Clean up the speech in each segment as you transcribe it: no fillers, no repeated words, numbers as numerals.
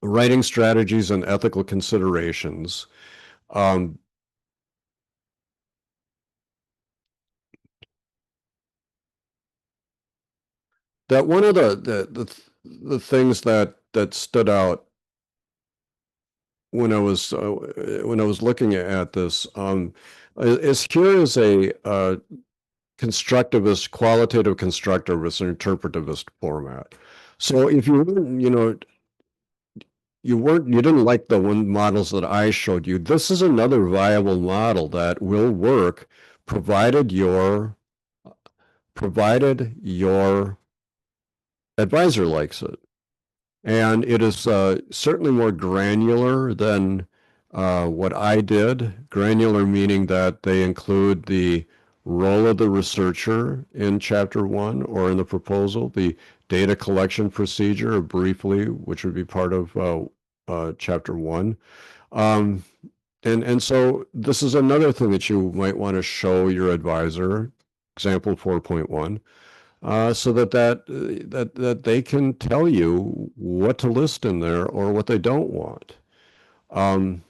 writing strategies and ethical considerations. Um, that one of the things that stood out when I was looking at this is here is a constructivist, qualitative constructivist, and interpretivist format. So if you you didn't like the one models that I showed you, this is another viable model that will work provided your advisor likes it. And it is certainly more granular than what I did. Granular meaning that they include the role of the researcher in Chapter 1 or in the proposal, the data collection procedure, briefly, which would be part of Chapter 1. Um, and so this is another thing that you might want to show your advisor, example 4.1, so that they can tell you what to list in there or what they don't want. Um,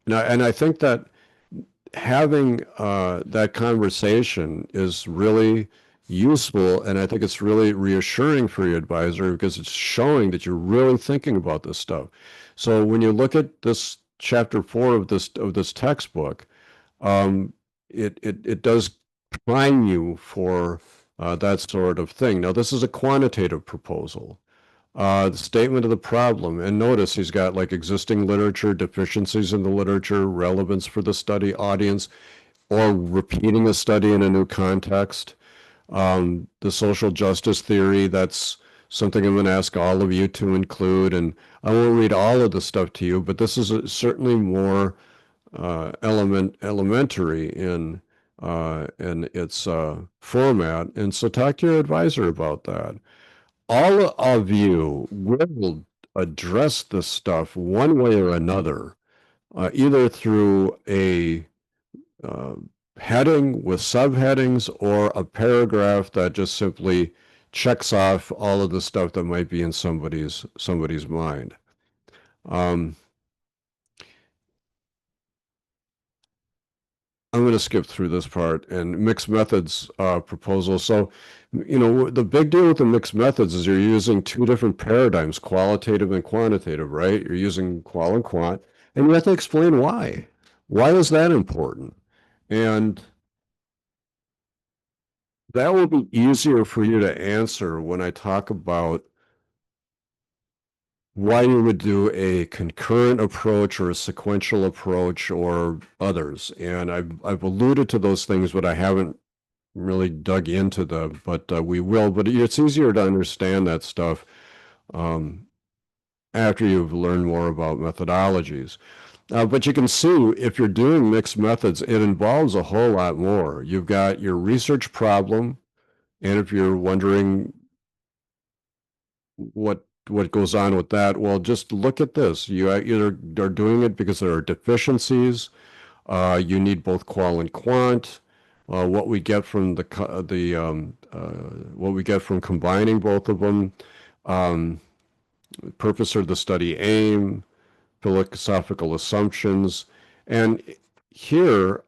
and I think that having that conversation is really useful, and I think it's really reassuring for your advisor because it's showing that you're really thinking about this stuff. So when you look at this chapter 4 of this textbook, um, it does prime you for that sort of thing. Now, this is a quantitative proposal. The statement of the problem, and notice he's got like existing literature, deficiencies in the literature, relevance for the study audience, or repeating a study in a new context. The social justice theory, that's something I'm going to ask all of you to include. And I won't read all of the stuff to you, but this is certainly more elementary in its format. And so talk to your advisor about that. All of you will address this stuff one way or another, either through a uh, heading with subheadings or a paragraph that just simply checks off all of the stuff that might be in somebody's mind. Um, I'm going to skip through this part and mixed methods proposal. So, the big deal with the mixed methods is you're using two different paradigms, qualitative and quantitative, right? You're using qual and quant, and you have to explain why. Why is that important? And that will be easier for you to answer when I talk about why you would do a concurrent approach or a sequential approach or others. And I've alluded to those things, but I haven't really dug into them, but we will. But it's easier to understand that stuff um, after you've learned more about methodologies. But you can see if you're doing mixed methods, it involves a whole lot more. You've got your research problem, and if you're wondering what goes on with that, well, just look at this. You either are doing it because there are deficiencies. You need both qual and quant. What we get from what we get from combining both of them, um, purpose of the study aim, philosophical assumptions, and here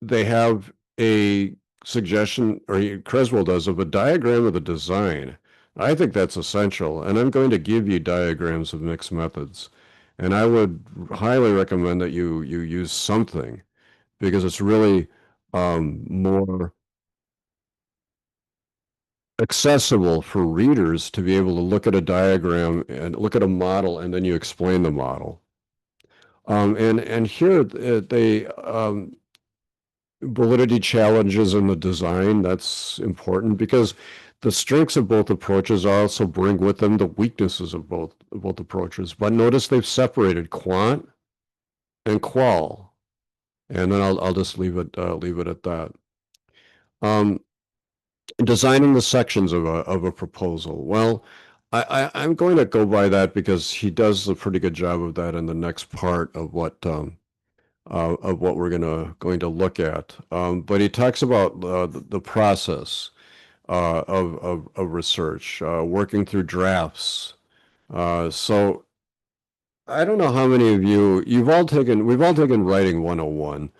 they have a suggestion, or Creswell does, of a diagram of the design. I think that's essential, and I'm going to give you diagrams of mixed methods, and I would highly recommend that you use something because it's really more accessible for readers to be able to look at a diagram and look at a model, and then you explain the model. And here they validity challenges in the design. That's important because the strengths of both approaches also bring with them the weaknesses of both approaches. But notice they've separated quant and qual, and then I'll just leave it at that. Um, Designing the sections of a proposal. Well, I'm going to go by that because he does a pretty good job of that in the next part of what we're going to look at. But he talks about the process of research, working through drafts, So I don't know how many of we've all taken writing 101.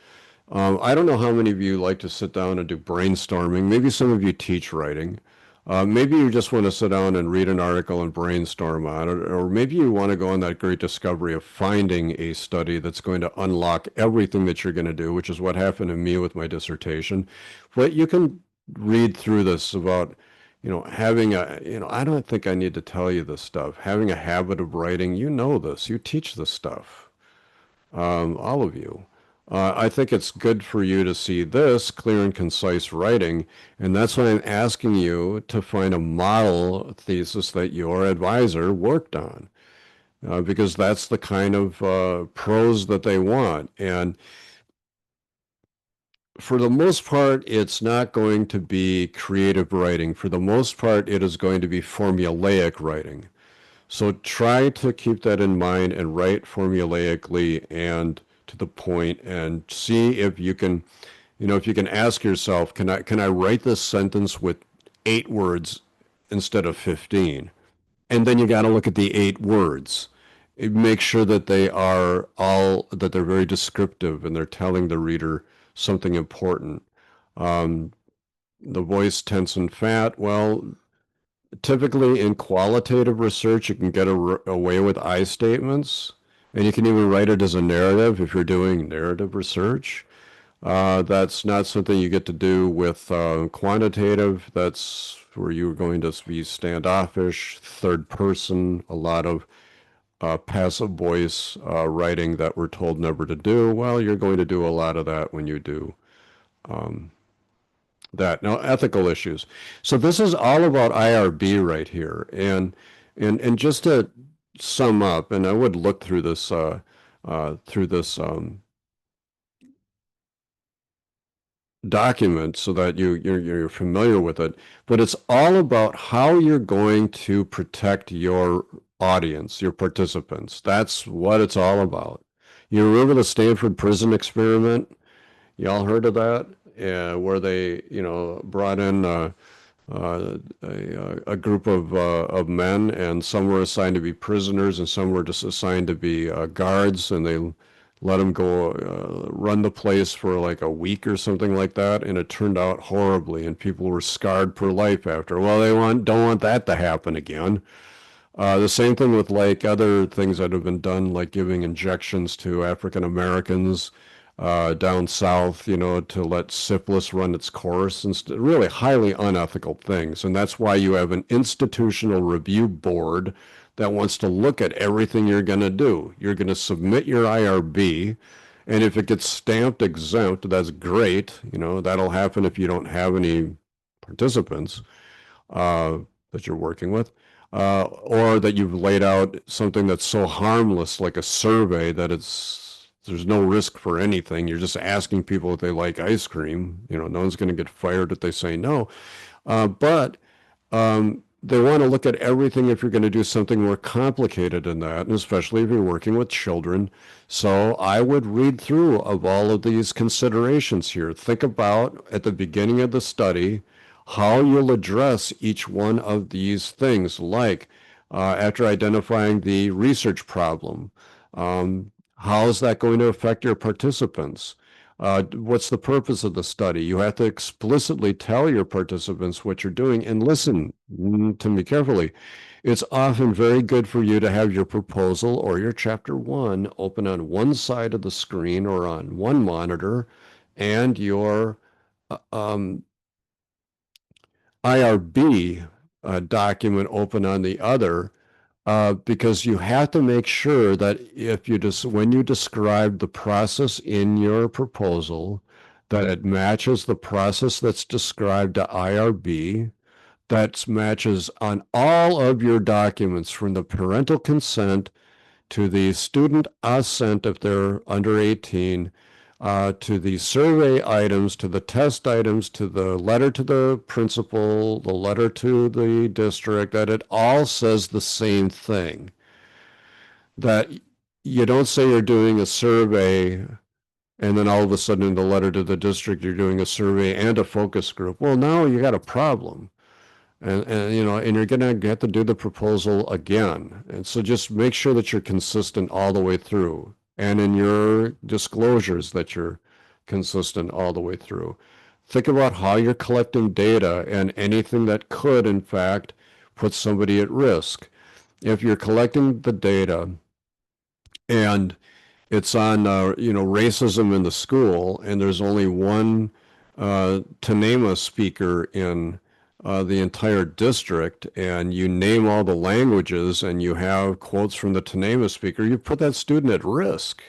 I don't know how many of you like to sit down and do brainstorming. Maybe some of you teach writing. Maybe you just want to sit down and read an article and brainstorm on it, or maybe you want to go on that great discovery of finding a study that's going to unlock everything that you're going to do, which is what happened to me with my dissertation. But you can read through this about, I don't think I need to tell you this stuff. Having a habit of writing, you know this, you teach this stuff, all of you. I think it's good for you to see this clear and concise writing, and that's why I'm asking you to find a model thesis that your advisor worked on, because that's the kind of prose that they want. And for the most part, it's not going to be creative writing. For the most part, it is going to be formulaic writing. So try to keep that in mind and write formulaically and to the point and see if you can, if you can ask yourself, can I write this sentence with 8 words instead of 15? And then you got to look at the 8 words. Make sure that they're very descriptive and they're telling the reader something important. Um, the voice tense and fat, well, typically in qualitative research, you can get away with I statements, and you can even write it as a narrative if you're doing narrative research. That's not something you get to do with quantitative. That's where you're going to be standoffish, third person, a lot of passive voice writing that we're told never to do. Well, you're going to do a lot of that when you do um, that. Now, ethical issues. So this is all about IRB right here, and just to sum up, and I would look through this document so that you're familiar with it. But it's all about how you're going to protect your audience, your participants. That's what it's all about. You remember the Stanford prison experiment? Y'all heard of that? Yeah, where they, brought in a group of men, and some were assigned to be prisoners, and some were just assigned to be guards, and they let them go run the place for like a week or something like that, and it turned out horribly, and people were scarred for life after. Well, don't want that to happen again. The same thing with like other things that have been done, like giving injections to African Americans down south, to let syphilis run its course, and really highly unethical things. And that's why you have an institutional review board that wants to look at everything you're going to do. You're going to submit your IRB, and if it gets stamped exempt, that's great. That'll happen if you don't have any participants uh, that you're working with, or that you've laid out something that's so harmless, like a survey, that there's no risk for anything. You're just asking people if they like ice cream. No one's going to get fired if they say no. But they want to look at everything if you're going to do something more complicated than that, and especially if you're working with children. So I would read through of all of these considerations here. Think about at the beginning of the study how you'll address each one of these things, like after identifying the research problem. How is that going to affect your participants? What's the purpose of the study? You have to explicitly tell your participants what you're doing, and listen to me carefully. It's often very good for you to have your proposal or your chapter one open on one side of the screen or on one monitor, and your IRB document open on the other, because you have to make sure that when you describe the process in your proposal, that it matches the process that's described to IRB, that matches on all of your documents from the parental consent to the student assent if they're under 18, to the survey items, to the test items, to the letter to the principal, the letter to the district, that it all says the same thing. That you don't say you're doing a survey and then all of a sudden in the letter to the district you're doing a survey and a focus group. Well, now you got a problem. and you know, and you're going to have to do the proposal again. And so just make sure that you're consistent all the way through, and in your disclosures that you're consistent all the way through. Think about how you're collecting data and anything that could, in fact, put somebody at risk. If you're collecting the data and it's on you know, racism in the school, and there's only one Tanema speaker in the entire district, and you name all the languages and you have quotes from the Tanema speaker, you put that student at risk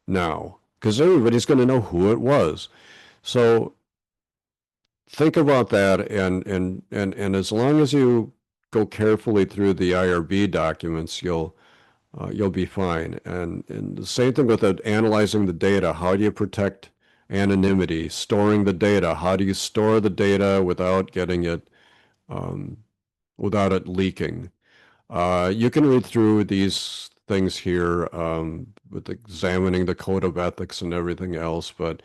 now because everybody's going to know who it was. So think about that, and as long as you go carefully through the IRB documents, you'll be fine. And the same thing with it, analyzing the data. How do you protect anonymity? Storing the data. How do you store the data without getting it, um, without it leaking? You can read through these things here with examining the code of ethics and everything else, but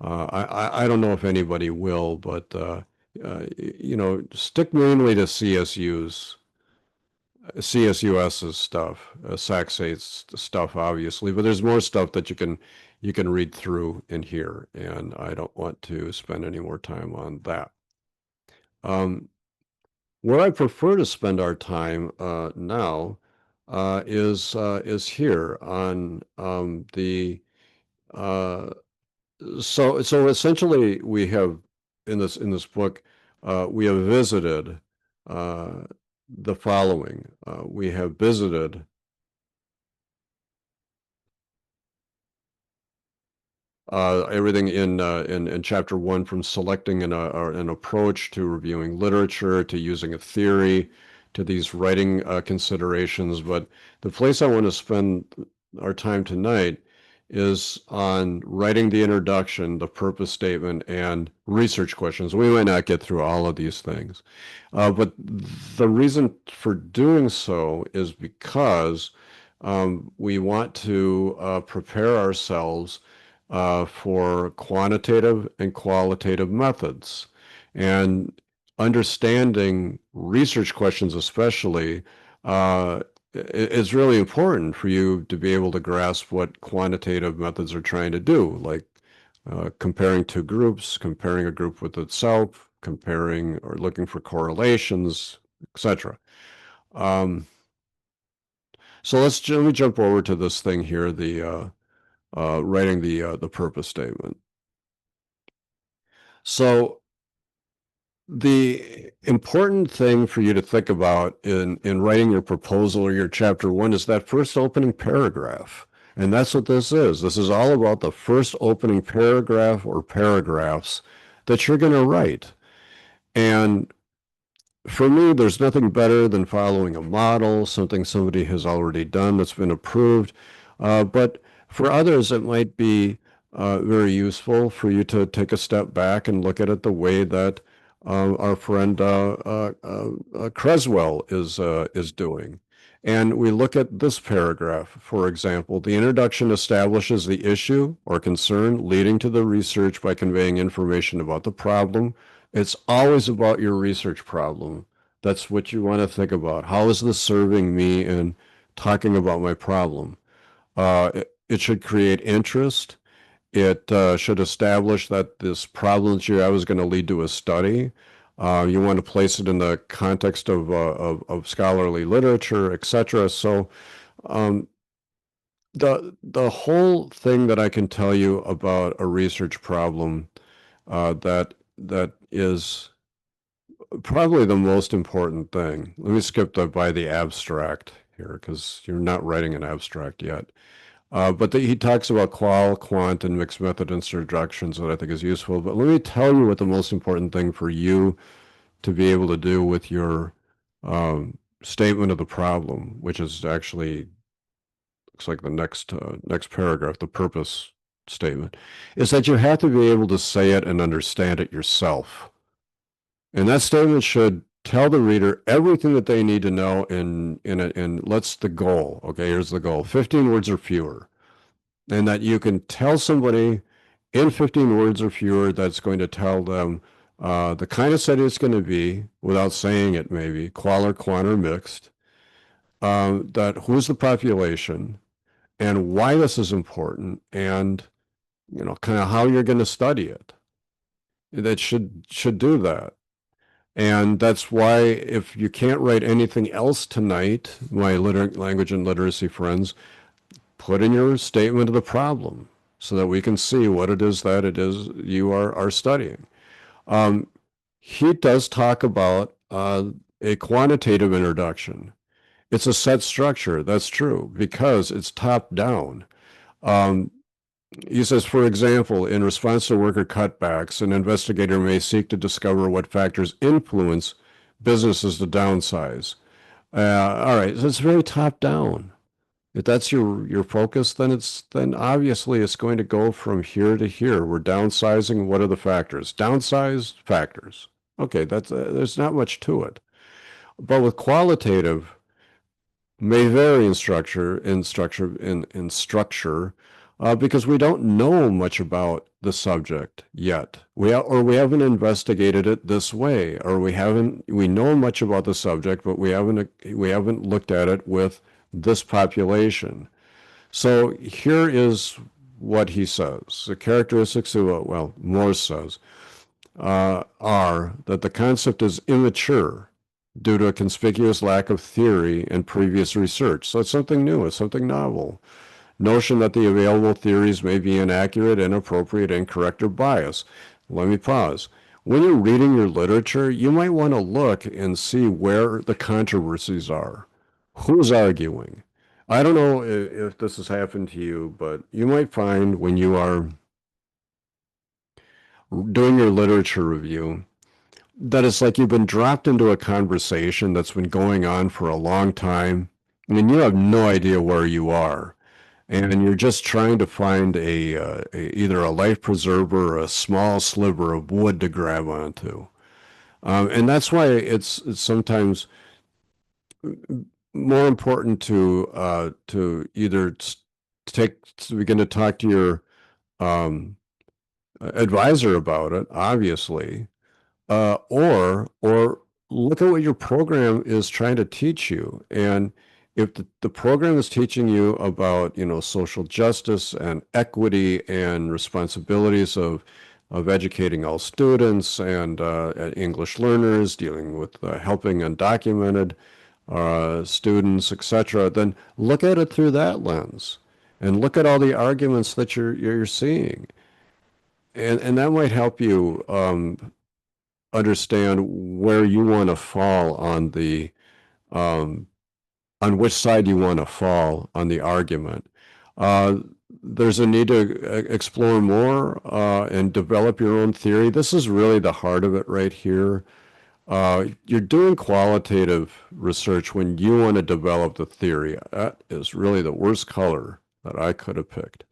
I don't know if anybody will, but you know, stick mainly to CSUS's stuff, Saxate's stuff, obviously, but there's more stuff that you can read through in here, and I don't want to spend any more time on that. Um, where I prefer to spend our time now is here on the uh, so essentially we have in this book we have visited uh, the following. We have visited everything in chapter one, from selecting an approach to reviewing literature to using a theory to these writing considerations. But the place I want to spend our time tonight is on writing the introduction, the purpose statement, and research questions. We might not get through all of these things, but the reason for doing so is because we want to prepare ourselves for quantitative and qualitative methods. And understanding research questions, especially, is really important for you to be able to grasp what quantitative methods are trying to do, like comparing two groups, comparing a group with itself, comparing or looking for correlations, etc. Um, so let me jump over to this thing here, the writing the purpose statement. So the important thing for you to think about in writing your proposal or your chapter one is that first opening paragraph. And that's what this is. This is all about the first opening paragraph or paragraphs that you're going to write. And for me, there's nothing better than following a model, something somebody has already done that's been approved. But for others, it might be very useful for you to take a step back and look at it the way that our friend Creswell is doing. And we look at this paragraph, for example. The introduction establishes the issue or concern leading to the research by conveying information about the problem. It's always about your research problem. That's what you want to think about. How is this serving me in talking about my problem? It should create interest. It should establish that this problem that you have is going to lead to a study. You want to place it in the context of scholarly literature, etc. So um, the whole thing that I can tell you about a research problem that is probably the most important thing. Let me skip by the abstract here because you're not writing an abstract yet. He talks about qual, quant, and mixed method introductions that I think is useful. But let me tell you what the most important thing for you to be able to do with your statement of the problem, which is actually looks like the next paragraph, the purpose statement, is that you have to be able to say it and understand it yourself. And that statement should tell the reader everything that they need to know in let's the goal. Okay, here's the goal: 15 words or fewer. And that you can tell somebody in 15 words or fewer that's going to tell them The kind of study it's going to be, without saying it maybe, qual or quant or mixed, that who's the population and why this is important and, kind of how you're going to study it. That should do that. And that's why if you can't write anything else tonight, my language and literacy friends, put in your statement of the problem so that we can see what it is that it is you are studying. Um, he does talk about a quantitative introduction. It's a set structure, that's true, because it's top down. Um, he says, for example, in response to worker cutbacks, an investigator may seek to discover what factors influence businesses to downsize. All right, so it's very top down. If that's your focus, then obviously it's going to go from here to here. We're downsizing. What are the factors? Downsize factors. Okay, that's there's not much to it. But with qualitative, may vary in structure, because we don't know much about the subject yet. We haven't investigated it this way, or we know much about the subject, but we haven't looked at it with this population. So here is what he says. The characteristics of Morse says, are that the concept is immature due to a conspicuous lack of theory and previous research. So it's something new, it's something novel. Notion that the available theories may be inaccurate, inappropriate, incorrect, or biased. Let me pause. When you're reading your literature, you might want to look and see where the controversies are. Who's arguing? I don't know if this has happened to you, but you might find when you are doing your literature review that it's like you've been dropped into a conversation that's been going on for a long time, and you have no idea where you are. And you're just trying to find either a life preserver or a small sliver of wood to grab onto. And that's why it's sometimes more important to either to begin to talk to your um, advisor about it, obviously, or look at what your program is trying to teach you. And if the program is teaching you about, social justice and equity and responsibilities of educating all students and English learners, dealing with helping undocumented students, etc., then look at it through that lens and look at all the arguments that you're seeing. And that might help you understand where you want to fall um, on which side you want to fall on the argument. Uh, there's a need to explore more and develop your own theory. This is really the heart of it right here. You're doing qualitative research when you want to develop the theory. That is really the worst color that I could have picked.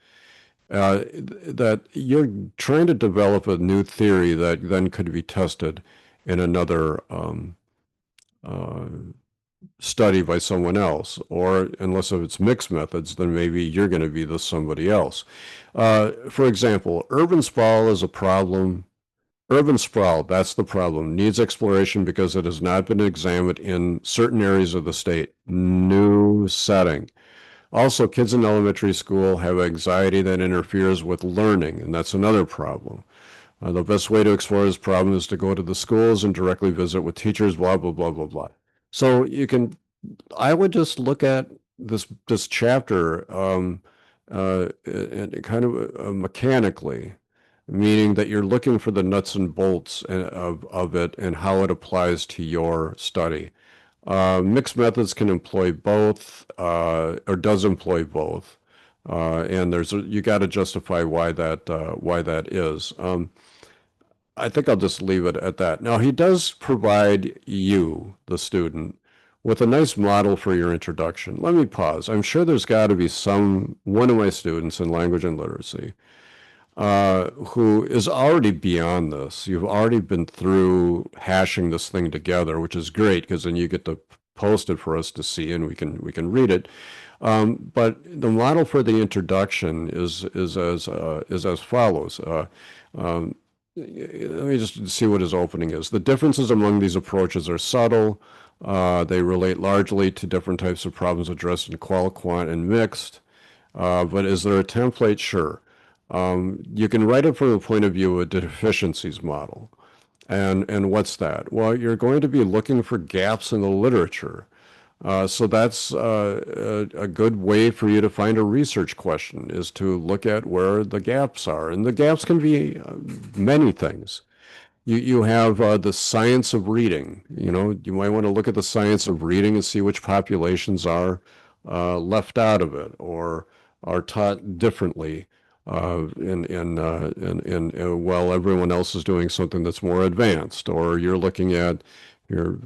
That you're trying to develop a new theory that then could be tested in another uh, study by someone else, or unless if it's mixed methods, then maybe you're going to be the somebody else. For example, urban sprawl is a problem. Urban sprawl, that's the problem, needs exploration because it has not been examined in certain areas of the state. New setting. Also, kids in elementary school have anxiety that interferes with learning, and that's another problem. The best way to explore this problem is to go to the schools and directly visit with teachers, blah, blah, blah, blah, blah. So I would just look at this chapter and kind of mechanically, meaning that you're looking for the nuts and bolts of it and how it applies to your study. Mixed methods can employ both, or does employ both, and you got to justify why that is. I think I'll just leave it at that. Now he does provide you, the student, with a nice model for your introduction. Let me pause. I'm sure there's got to be one of my students in language and literacy who is already beyond this. You've already been through hashing this thing together, which is great because then you get to post it for us to see and we can read it. But the model for the introduction is as follows. let me just see what his opening is. The differences among these approaches are subtle. They relate largely to different types of problems addressed in qual, quant, and mixed. But is there a template? Sure. You can write it from the point of view of a deficiencies model. And what's that? Well, you're going to be looking for gaps in the literature. So that's a good way for you to find a research question is to look at where the gaps are. And the gaps can be many things. You have the science of reading. You know, you might want to look at the science of reading and see which populations are left out of it or are taught differently while everyone else is doing something that's more advanced. Or you're looking at your,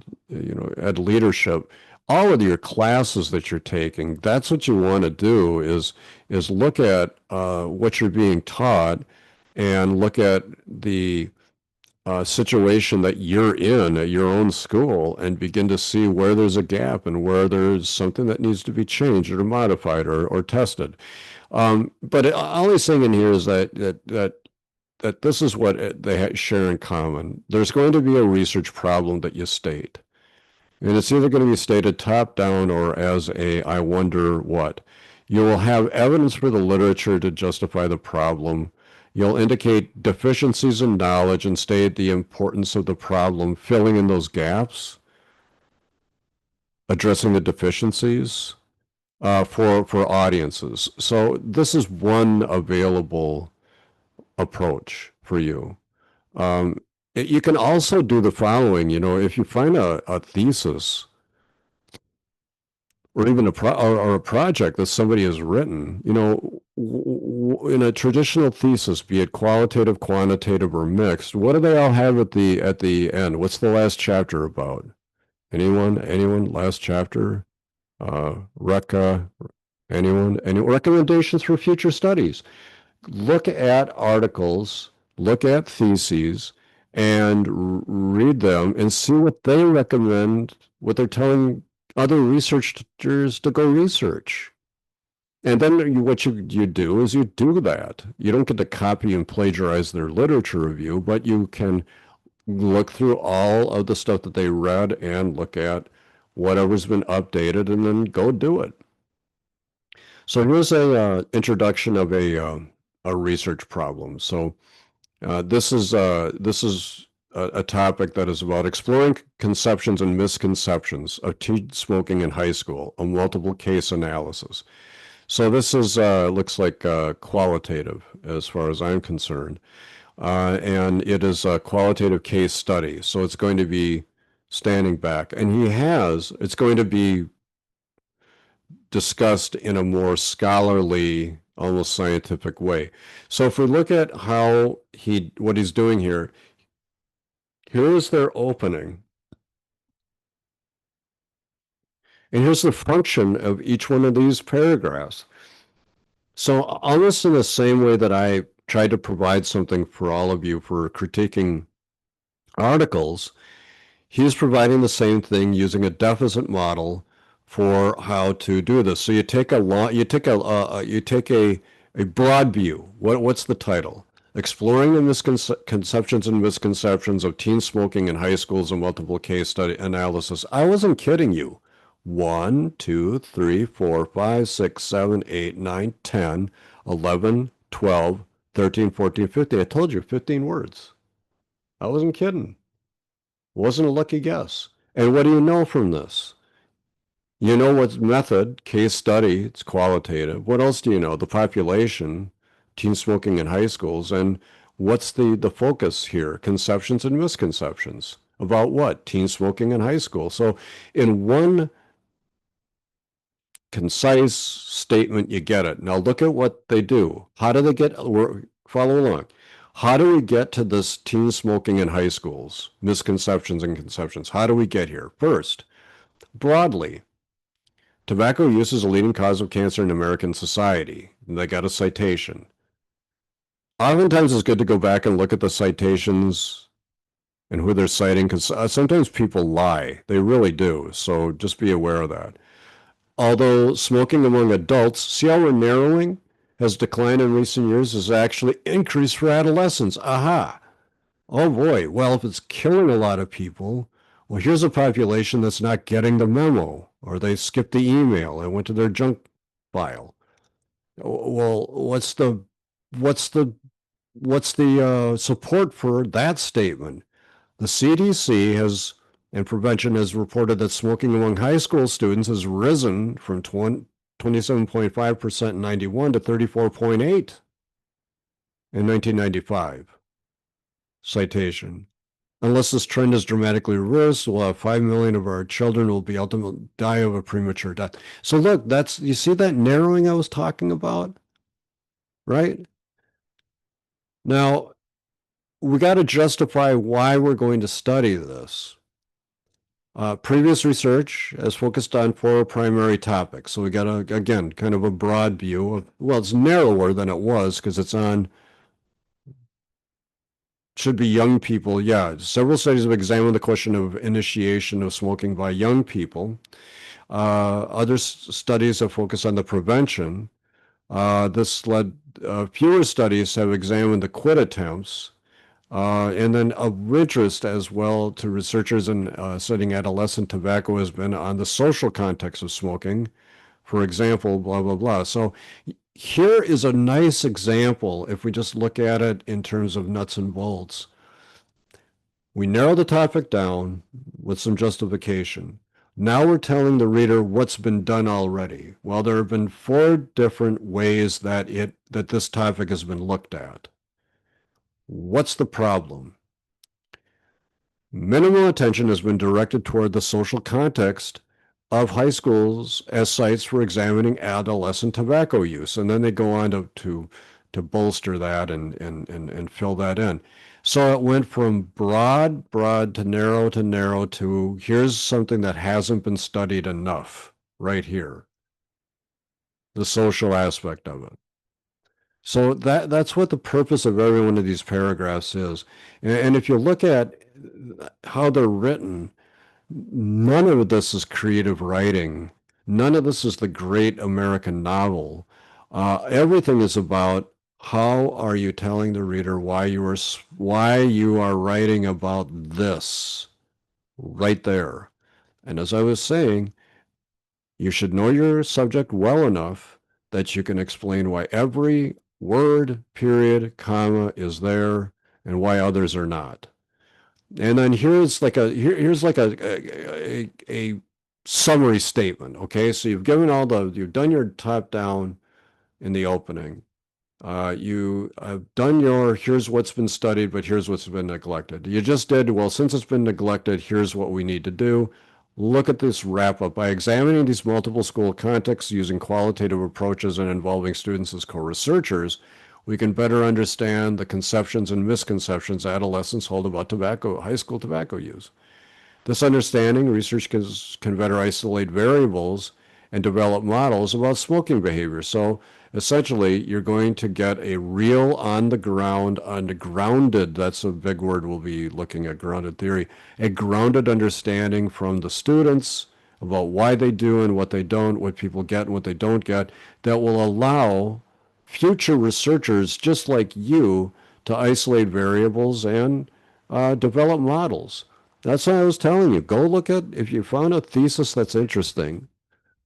at leadership. All of your classes that you're taking, that's what you want to do is look at what you're being taught and look at the situation that you're in at your own school and begin to see where there's a gap and where there's something that needs to be changed or modified or tested. But all he's saying in here is that this is what they share in common. There's going to be a research problem that you state. And it's either going to be stated top down or as a I wonder what. You will have evidence for the literature to justify the problem. You'll indicate deficiencies in knowledge and state the importance of the problem, filling in those gaps, addressing the deficiencies for audiences. So this is one available approach for you. You can also do the following, if you find a thesis or even or a project that somebody has written, in a traditional thesis, be it qualitative, quantitative, or mixed, what do they all have at the end? What's the last chapter about? Anyone? Anyone? Last chapter? Recca? Anyone? Any recommendations for future studies? Look at articles, look at theses, and read them and see what they recommend, what they're telling other researchers to go research. And then what you do is you do that. You don't get to copy and plagiarize their literature review, but you can look through all of the stuff that they read and look at whatever's been updated and then go do it. So here's a introduction of a research problem. So this is a topic that is about exploring conceptions and misconceptions of teen smoking in high school, a multiple case analysis. So this is looks like qualitative as far as I'm concerned, and it is a qualitative case study. So it's going to be standing back, and it's going to be discussed in a more scholarly, almost scientific way. So if we look at what he's doing here, here is their opening. And here's the function of each one of these paragraphs. So almost in the same way that I tried to provide something for all of you for critiquing articles, he's providing the same thing using a deficit model for how to do this. So you take a broad view. What's the title? Exploring the misconceptions and misconceptions of teen smoking in high schools and multiple case study analysis. I wasn't kidding you. 1, 2, 3, 4, 5, 6, 7, 8, 9, 10, 11, 12, 13, 14, 15. I told you 15 words. I wasn't kidding. Wasn't a lucky guess. And what do you know from this? You know what's method, case study, it's qualitative. What else do you know? The population, teen smoking in high schools, and what's the focus here? Conceptions and misconceptions. About what? Teen smoking in high school. So in one concise statement, you get it. Now look at what they do. How do they follow along. How do we get to this teen smoking in high schools, misconceptions and conceptions? How do we get here? First, broadly, tobacco use is a leading cause of cancer in American society. And they got a citation. Oftentimes it's good to go back and look at the citations and who they're citing, because sometimes people lie. They really do. So just be aware of that. Although smoking among adults, see how we're narrowing, has declined in recent years, has actually increased for adolescents. Aha! Oh boy, well, if it's killing a lot of people, well, here's a population that's not getting the memo, or they skipped the email and went to their junk file. Well, what's the what's the support for that statement? The CDC has and prevention has reported that smoking among high school students has risen from 27.5% in 91 to 34.8 in 1995. Citation. Unless this trend is dramatically reversed, we'll have 5 million of our children will be ultimately die of a premature death. So look, that's, you see that narrowing I was talking about, right? Now, we got to justify why we're going to study this. Previous research has focused on four primary topics. So we got a, again, kind of a broad view of, well, it's narrower than it was because it's on, should be young people. Yeah, several studies have examined the question of initiation of smoking by young people. Other studies have focused on the prevention. This led, fewer studies have examined the quit attempts. And then of interest as well to researchers in studying adolescent tobacco has been on the social context of smoking, for example, blah, blah, blah. So here is a nice example if we just look at it in terms of nuts and bolts. We narrow the topic down with some justification. Now we're telling the reader what's been done already. Well, there have been four different ways that this topic has been looked at. What's the problem? Minimal attention has been directed toward the social context of high schools as sites for examining adolescent tobacco use. And then they go on to bolster that and fill that in. So it went from broad to narrow to here's something that hasn't been studied enough right here, the social aspect of it. So that's what the purpose of every one of these paragraphs is. And if you look at how they're written, none of this is creative writing. None of this is the great American novel. Everything is about how are you telling the reader why you are writing about this right there. And as I was saying, you should know your subject well enough that you can explain why every word, period, comma is there and why others are not. And then here's like a summary statement. Okay, so you've done your top down in the opening. You have done your here's what's been studied, but here's what's been neglected. You just did, well, since it's been neglected, here's what we need to do. Look at this wrap up. By examining these multiple school contexts using qualitative approaches and involving students as co-researchers, we can better understand the conceptions and misconceptions adolescents hold about high school tobacco use. This understanding, research can better isolate variables and develop models about smoking behavior. So essentially, you're going to get a real on the ground, grounded, that's a big word we'll be looking at, grounded theory, a grounded understanding from the students about why they do and what they don't, what people get and what they don't get, that will allow future researchers just like you to isolate variables and develop models. That's what I was telling you. Go look at, if you found a thesis that's interesting,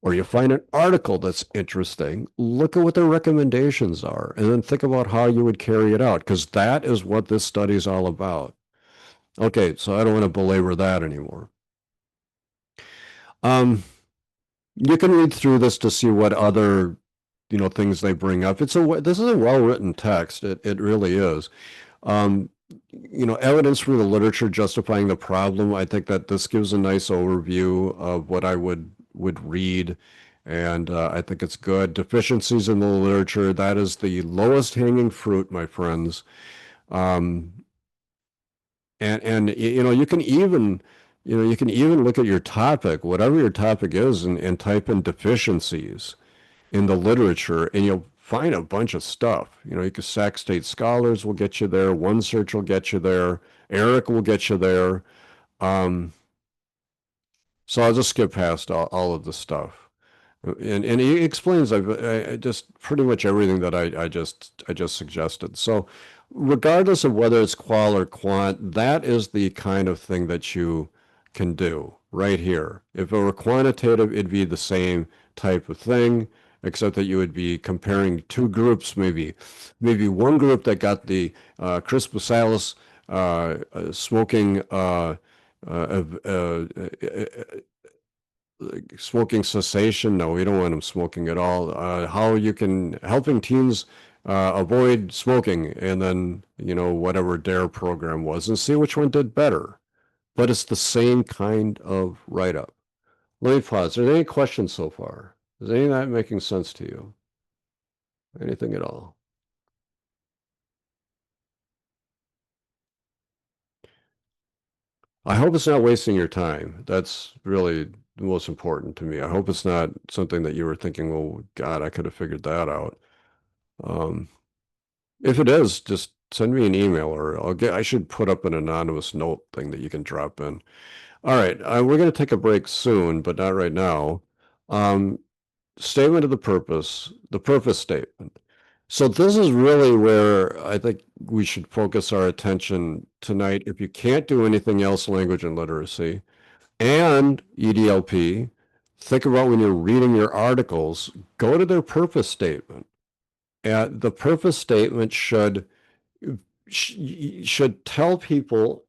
or you find an article that's interesting, look at what their recommendations are, and then think about how you would carry it out, because that is what this study is all about. Okay, so I don't want to belabor that anymore. Um, you can read through this to see what other, things they bring up. This is a well-written text. It really is. Um, evidence from the literature justifying the problem. I think that this gives a nice overview of what I would read, and I think it's good. Deficiencies in the literature, that is the lowest hanging fruit, my friends. Um, and you can even look at your topic, whatever your topic is, and type in deficiencies in the literature, and you'll find a bunch of stuff. You can Sac State Scholars will get you there. OneSearch will get you there. Eric will get you there. Um, so I'll just skip past all of the stuff. And he explains I just pretty much everything that I just suggested. So regardless of whether it's qual or quant, that is the kind of thing that you can do right here. If it were quantitative, it'd be the same type of thing, except that you would be comparing two groups, maybe one group that got the crispus smoking smoking cessation. No, we don't want them smoking at all. How you can helping teens avoid smoking, and then whatever DARE program was, and see which one did better. But it's the same kind of write up. Let me pause. Are there any questions so far? Is any of that making sense to you? Anything at all? I hope it's not wasting your time. That's really the most important to me. I hope it's not something that you were thinking, "Oh God, I could have figured that out." Um, If it is, just send me an email, or I should put up an anonymous note thing that you can drop in. All right, we're going to take a break soon, but not right now. Um, Statement of the purpose statement. So this is really where I think we should focus our attention tonight. If you can't do anything else, language and literacy and EDLP, think about when you're reading your articles, go to their purpose statement. The purpose statement should tell people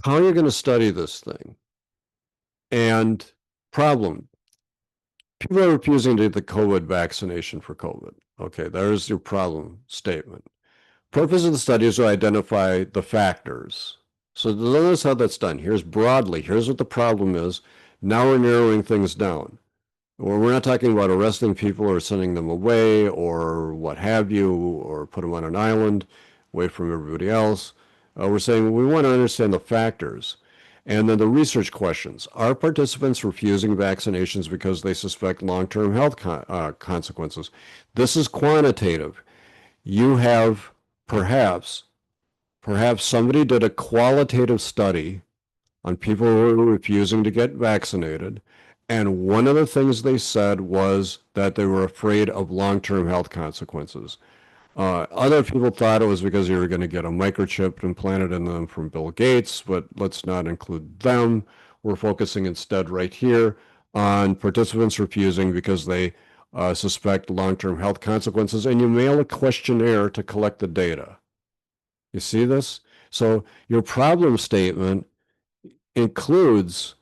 how you're going to study this thing. And problem, people are refusing to get the COVID vaccination for COVID. Okay, there's your problem statement. Purpose of the study is to identify the factors. So notice how that's done. Here's broadly, here's what the problem is. Now we're narrowing things down. Or we're not talking about arresting people or sending them away or what have you, or put them on an island away from everybody else. We're saying we want to understand the factors. And then the research questions. Are participants refusing vaccinations because they suspect long-term health consequences? This is quantitative. You have perhaps, perhaps somebody did a qualitative study on people who were refusing to get vaccinated. And one of the things they said was that they were afraid of long-term health consequences. Other people thought it was because you were going to get a microchip implanted in them from Bill Gates, but let's not include them. We're focusing instead right here on participants refusing because they suspect long-term health consequences, and you mail a questionnaire to collect the data. You see this? So your problem statement includes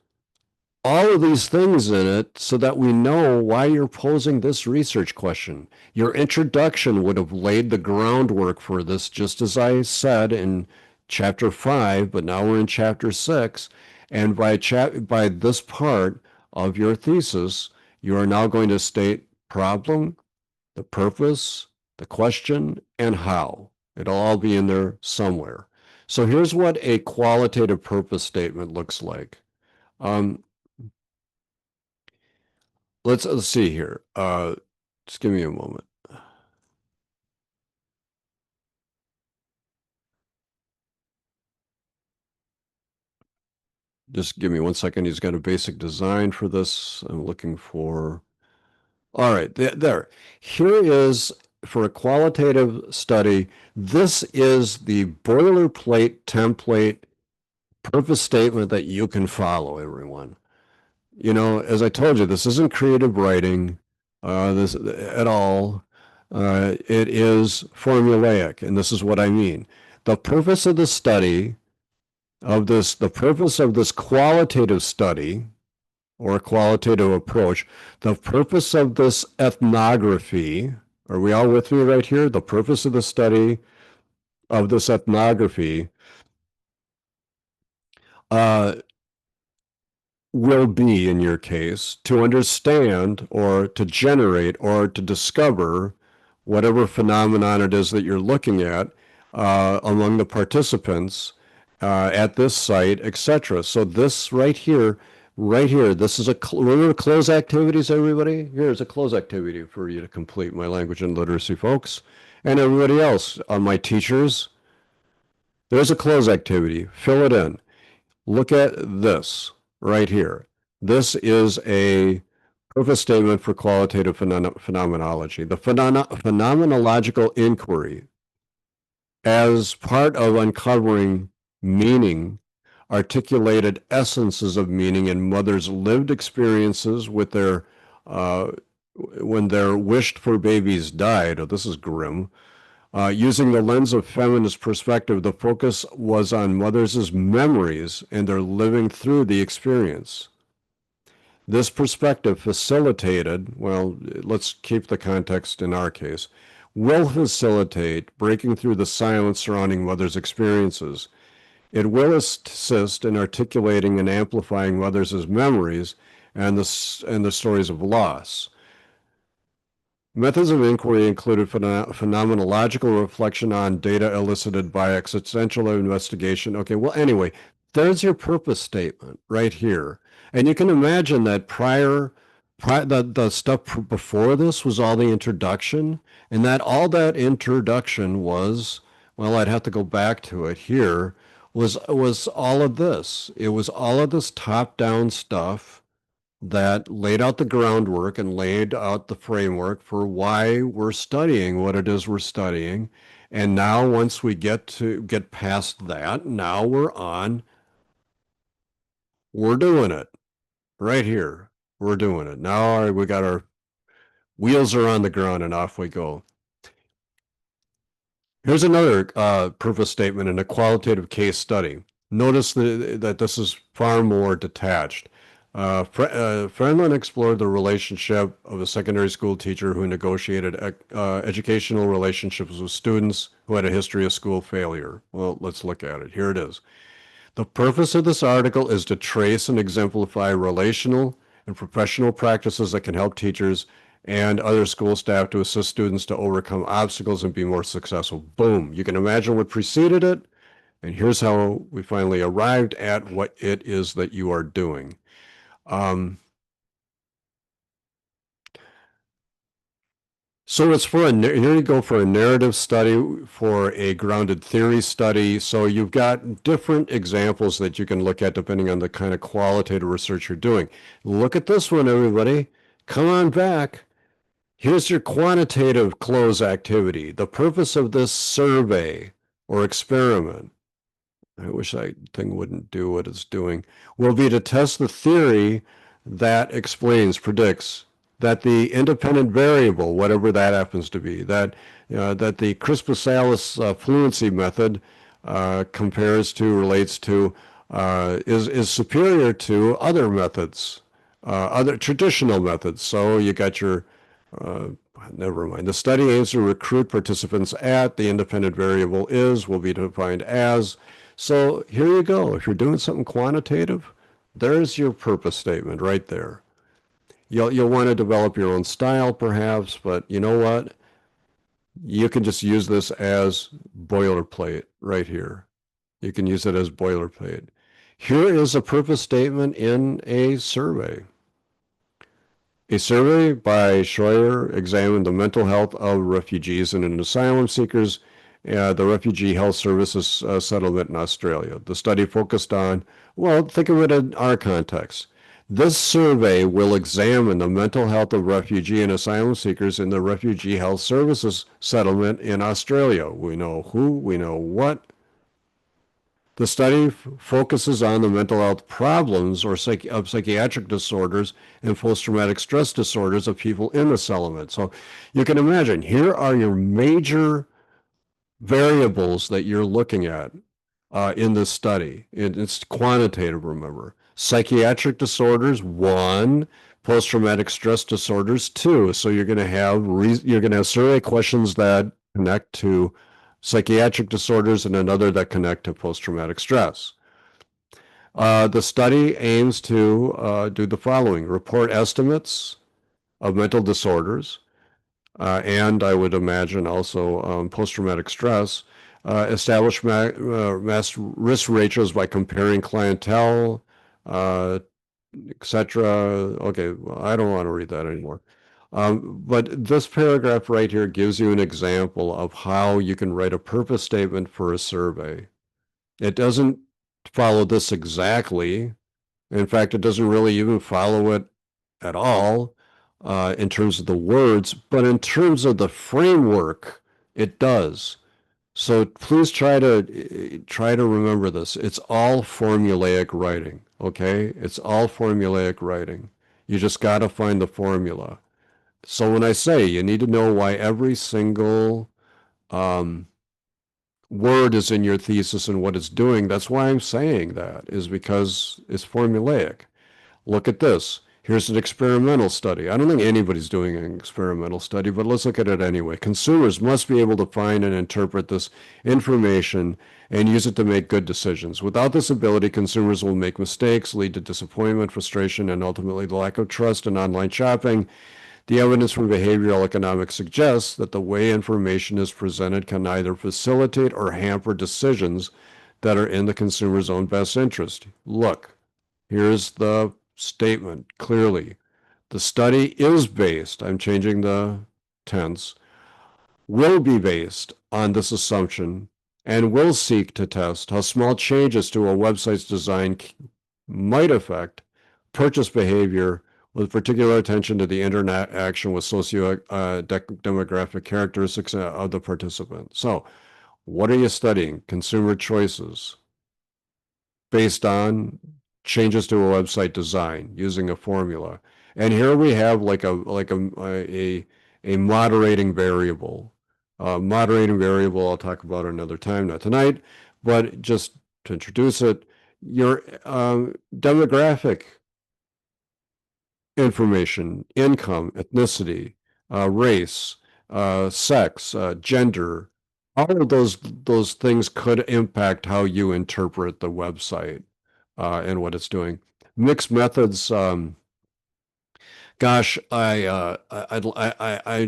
all of these things in it so that we know why you're posing this research question. Your introduction would have laid the groundwork for this, just as I said in chapter 5, but now we're in chapter 6. And by this part of your thesis, you are now going to state problem, the purpose, the question, and how. It'll all be in there somewhere. So here's what a qualitative purpose statement looks like. Um, let's see here. Just give me a moment. Just give me 1 second. He's got a basic design for this. I'm looking for. All right, there. Here is for a qualitative study. This is the boilerplate template purpose statement that you can follow, everyone. As I told you, this isn't creative writing, this at all. It is formulaic, and this is what I mean. The purpose of the study the purpose of this qualitative study or qualitative approach, the purpose of this ethnography, are we all with me right here? The purpose of the study of this ethnography uh, will be, in your case, to understand or to generate or to discover whatever phenomenon it is that you're looking at among the participants at this site, etc. So this right here, this is remember close activities, everybody? Here's a close activity for you to complete, my language and literacy folks, and everybody else, my teachers. There's a close activity. Fill it in. Look at this right here. This is a purpose statement for qualitative phenomenology. The phenomenological inquiry, as part of uncovering meaning, articulated essences of meaning in mothers' lived experiences with their uh, when their wished for babies died. Oh, this is grim. Using the lens of feminist perspective, the focus was on mothers' memories and their living through the experience. This perspective facilitated, well, let's keep the context in our case, will facilitate breaking through the silence surrounding mothers' experiences. It will assist in articulating and amplifying mothers' memories and the stories of loss. Methods of inquiry included phenomenological reflection on data elicited by existential investigation. Okay, well, anyway, there's your purpose statement right here. And you can imagine that the stuff before this was all the introduction, and that all that introduction was, well, I'd have to go back to it here, was all of this. It was all of this top-down stuff that laid out the groundwork and laid out the framework for why we're studying what it is we're studying. And now once we get past that, now we're doing it right here. We're doing it. Now all right, we got our wheels are on the ground and off we go. Here's another purpose statement in a qualitative case study. Notice that this is far more detached. Franlin explored the relationship of a secondary school teacher who negotiated educational relationships with students who had a history of school failure. Well, let's look at it. Here it is. The purpose of this article is to trace and exemplify relational and professional practices that can help teachers and other school staff to assist students to overcome obstacles and be more successful. Boom. You can imagine what preceded it. And here's how we finally arrived at what it is that you are doing. So it's for here you go for a narrative study, for a grounded theory study. So you've got different examples that you can look at depending on the kind of qualitative research you're doing. Look at this one, everybody. Come on back. Here's your quantitative close activity. The purpose of this survey or experiment, I wish that thing wouldn't do what it's doing, will be to test the theory that explains, predicts that the independent variable, whatever that happens to be, that the Crispus-Atlas fluency method relates to, is superior to other methods, other traditional methods. So you got your uh, never mind. The study aims to recruit participants at the independent variable will be defined as. So here you go. If you're doing something quantitative, there's your purpose statement right there. You'll want to develop your own style perhaps, but you know what? You can just use this as boilerplate right here. You can use it as boilerplate. Here is a purpose statement in a survey. A survey by Schreier examined the mental health of refugees and asylum seekers, the Refugee Health Services settlement in Australia. The study focused on, well, think of it in our context. This survey will examine the mental health of refugee and asylum seekers in the Refugee Health Services settlement in Australia. We know who, we know what. The study focuses on the mental health problems of psychiatric disorders and post-traumatic stress disorders of people in the settlement. So you can imagine, here are your major variables that you're looking at in this study. It's quantitative, remember. Psychiatric disorders, 1. Post-traumatic stress disorders, 2. So you're going to have survey questions that connect to psychiatric disorders and another that connect to post-traumatic stress. The study aims to do the following: report estimates of mental disorders, and I would imagine also post-traumatic stress, establish mass risk ratios by comparing clientele, etc. Okay, well, I don't want to read that anymore. But this paragraph right here gives you an example of how you can write a purpose statement for a survey. It doesn't follow this exactly. In fact, it doesn't really even follow it at all. in terms of the words, but in terms of the framework, it does. So please try to remember this. It's all formulaic writing, okay? It's all formulaic writing. You just got to find the formula. So when I say you need to know why every single um, word is in your thesis and what it's doing, that's why I'm saying that, is because it's formulaic. Look at this. Here's an experimental study. I don't think anybody's doing an experimental study, but let's look at it anyway. Consumers must be able to find and interpret this information and use it to make good decisions. Without this ability, consumers will make mistakes, lead to disappointment, frustration, and ultimately the lack of trust in online shopping. The evidence from behavioral economics suggests that the way information is presented can either facilitate or hamper decisions that are in the consumer's own best interest. Look, here's the statement clearly. The study is based, I'm changing the tense, will be based on this assumption and will seek to test how small changes to a website's design might affect purchase behavior with particular attention to the interaction with socio-demographic characteristics of the participant. So, what are you studying? Consumer choices based on changes to a website design using a formula. And here we have a moderating variable. Moderating variable I'll talk about another time, not tonight, but just to introduce it, your demographic information, income, ethnicity, race, sex, gender, all of those things could impact how you interpret the website and what it's doing. Mixed methods. Gosh, I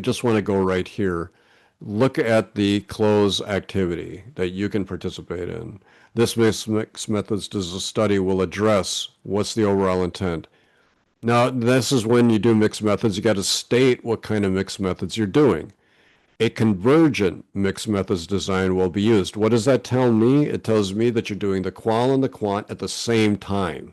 just want to go right here. Look at the close activity that you can participate in. This mixed methods does a study will address what's the overall intent. Now, this is when you do mixed methods, you got to state what kind of mixed methods you're doing. A convergent mixed methods design will be used. What does that tell me? It tells me that you're doing the qual and the quant at the same time.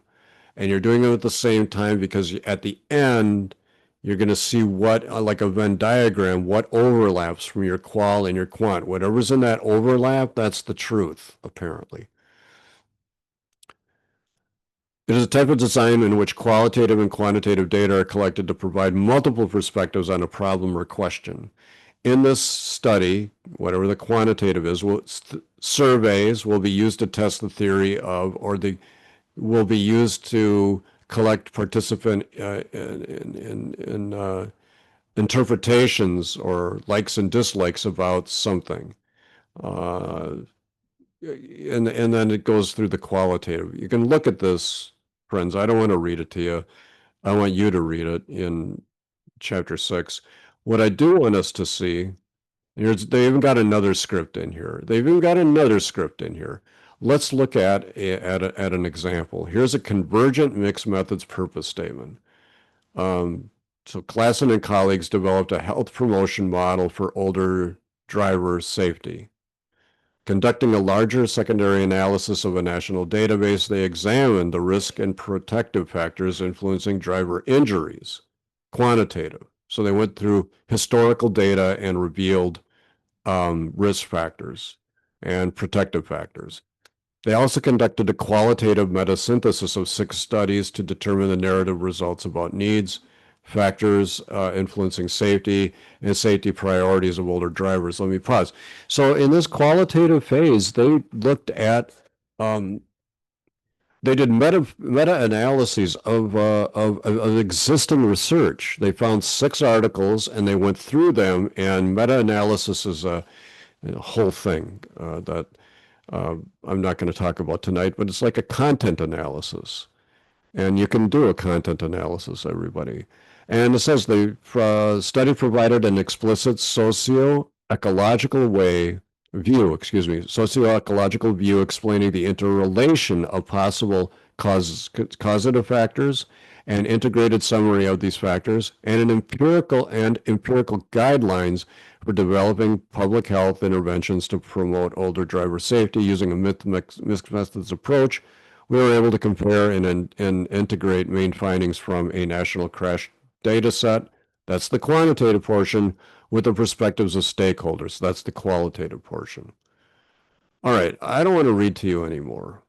And you're doing them at the same time because at the end, you're going to see what, like a Venn diagram, what overlaps from your qual and your quant. Whatever's in that overlap, that's the truth, apparently. It is a type of design in which qualitative and quantitative data are collected to provide multiple perspectives on a problem or question. In this study, whatever the quantitative is, surveys will be used to test the theory of, will be used to collect participant interpretations or likes and dislikes about something. And then it goes through the qualitative. You can look at this, friends. I don't want to read it to you. I want you to read it in chapter 6. What I do want us to see, they even got another script in here. They've even got another script in here. Let's look at an example. Here's a convergent mixed methods purpose statement. So Klassen and colleagues developed a health promotion model for older driver safety. Conducting a larger secondary analysis of a national database, they examined the risk and protective factors influencing driver injuries, quantitative. So they went through historical data and revealed risk factors and protective factors. They also conducted a qualitative metasynthesis of 6 studies to determine the narrative results about needs, factors influencing safety, and safety priorities of older drivers. Let me pause. So in this qualitative phase, they looked at, they did meta-analyses of existing research. They found 6 articles and they went through them, and meta-analysis is a whole thing that I'm not going to talk about tonight, but it's like a content analysis. And you can do a content analysis, everybody. And it says the study provided an explicit socio-ecological view explaining the interrelation of possible causative factors, an integrated summary of these factors, and an empirical guidelines for developing public health interventions to promote older driver safety using a mixed methods approach. We were able to compare and integrate main findings from a national crash data set That's the quantitative portion with the perspectives of stakeholders. That's the qualitative portion. All right, I don't want to read to you anymore.